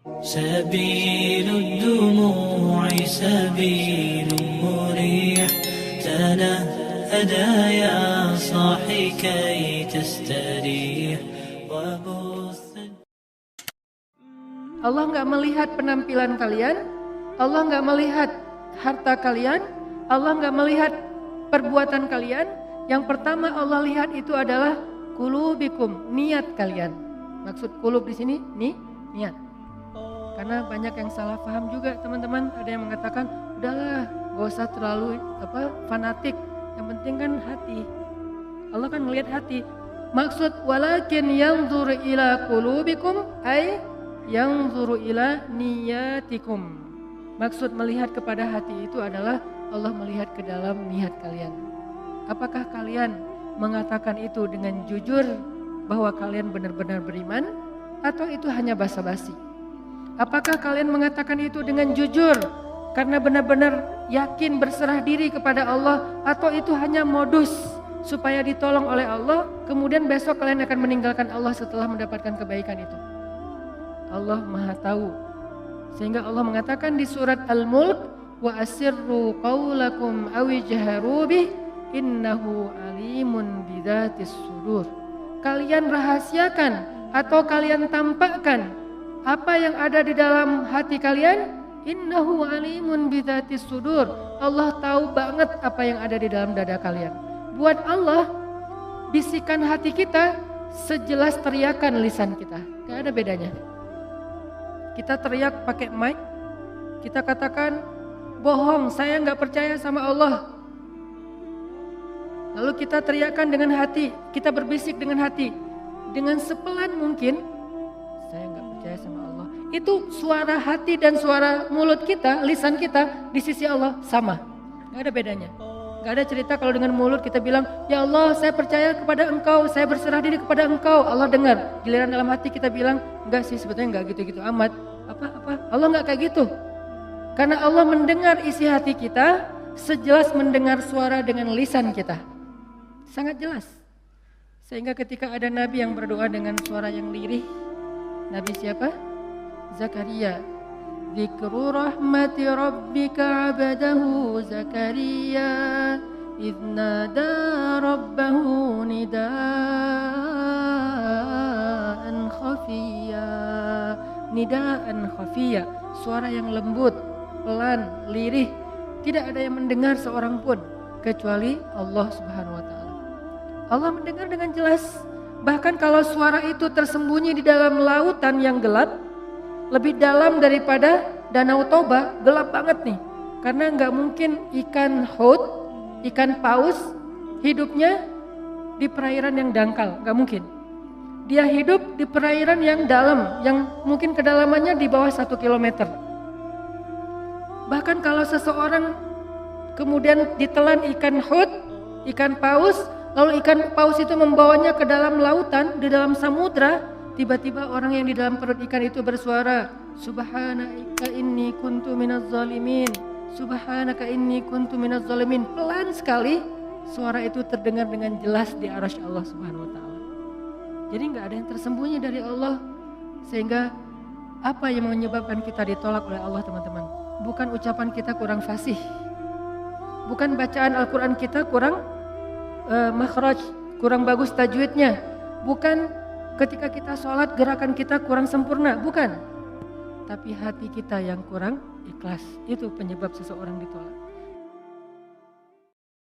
سبيل الدموع سبيل مريح تنهدى يا صاحي كي تستريح وبث. Allah nggak melihat penampilan kalian, Allah nggak melihat harta kalian, Allah nggak melihat perbuatan kalian. Yang pertama Allah lihat itu adalah qulubikum, niat kalian. Maksud qulub di sini niat. Karena banyak yang salah paham juga teman-teman. Ada yang mengatakan udahlah gak usah terlalu fanatik. Yang penting kan hati. Allah kan melihat hati. Maksud walakin yanzuru ila qulubikum ay yanzuru ila niyatikum. Maksud melihat kepada hati itu adalah Allah melihat ke dalam niat kalian. Apakah kalian mengatakan itu dengan jujur bahwa kalian benar-benar beriman atau itu hanya basa-basi? Apakah kalian mengatakan itu dengan jujur karena benar-benar yakin berserah diri kepada Allah atau itu hanya modus supaya ditolong oleh Allah, kemudian besok kalian akan meninggalkan Allah setelah mendapatkan kebaikan itu? Allah Maha tahu. Sehingga Allah mengatakan di surat Al-Mulk, wa asirru qaulakum aw ijharu bih innahu alimun bidzatis sudur. Kalian rahasiakan atau kalian tampakkan apa yang ada di dalam hati kalian, innahu alimun bidzatis sudur. Allah tahu banget apa yang ada di dalam dada kalian. Buat Allah, bisikan hati kita sejelas teriakan lisan kita. Gak ada bedanya. Kita teriak pakai mic, kita katakan bohong, saya gak percaya sama Allah. Lalu kita teriakan dengan hati, kita berbisik dengan hati. Dengan sepelan mungkin, saya gak percaya sama Allah. Itu suara hati dan suara mulut kita, lisan kita di sisi Allah sama. Gak ada bedanya. Gak ada cerita kalau dengan mulut kita bilang, ya Allah saya percaya kepada Engkau, saya berserah diri kepada Engkau. Allah dengar. Giliran dalam hati kita bilang, enggak sih sebetulnya enggak gitu-gitu amat. Apa? Allah enggak kayak gitu. Karena Allah mendengar isi hati kita sejelas mendengar suara dengan lisan kita. Sangat jelas. Sehingga ketika ada Nabi yang berdoa dengan suara yang lirih, Nabi siapa? Zakaria. Dzikru rahmati rabbika 'abdahu Zakaria idz nada rabbahu nidaan khafiyya. Suara yang lembut, pelan, lirih. Tidak ada yang mendengar seorang pun kecuali Allah Subhanahu wa taala. Allah mendengar dengan jelas. Bahkan kalau suara itu tersembunyi di dalam lautan yang gelap, lebih dalam daripada Danau Toba, gelap banget nih. Karena nggak mungkin ikan haut, ikan paus hidupnya di perairan yang dangkal, nggak mungkin. Dia hidup di perairan yang dalam, yang mungkin kedalamannya di bawah 1 kilometer. Bahkan kalau seseorang kemudian ditelan ikan haut, ikan paus, lalu ikan paus itu membawanya ke dalam lautan, di dalam samudra, tiba-tiba orang yang di dalam perut ikan itu bersuara, Subhanaka inni kuntu minaz zalimin, Subhanaka inni kuntu minaz zalimin. Pelan sekali suara itu terdengar dengan jelas di arasy Allah Subhanahu wa taala. Jadi enggak ada yang tersembunyi dari Allah. Sehingga apa yang menyebabkan kita ditolak oleh Allah teman-teman? Bukan ucapan kita kurang fasih. Bukan bacaan Al-Quran kita kurang makhraj, kurang bagus tajwidnya. Bukan ketika kita sholat gerakan kita kurang sempurna, bukan. Tapi hati kita yang kurang ikhlas, itu penyebab seseorang ditolak.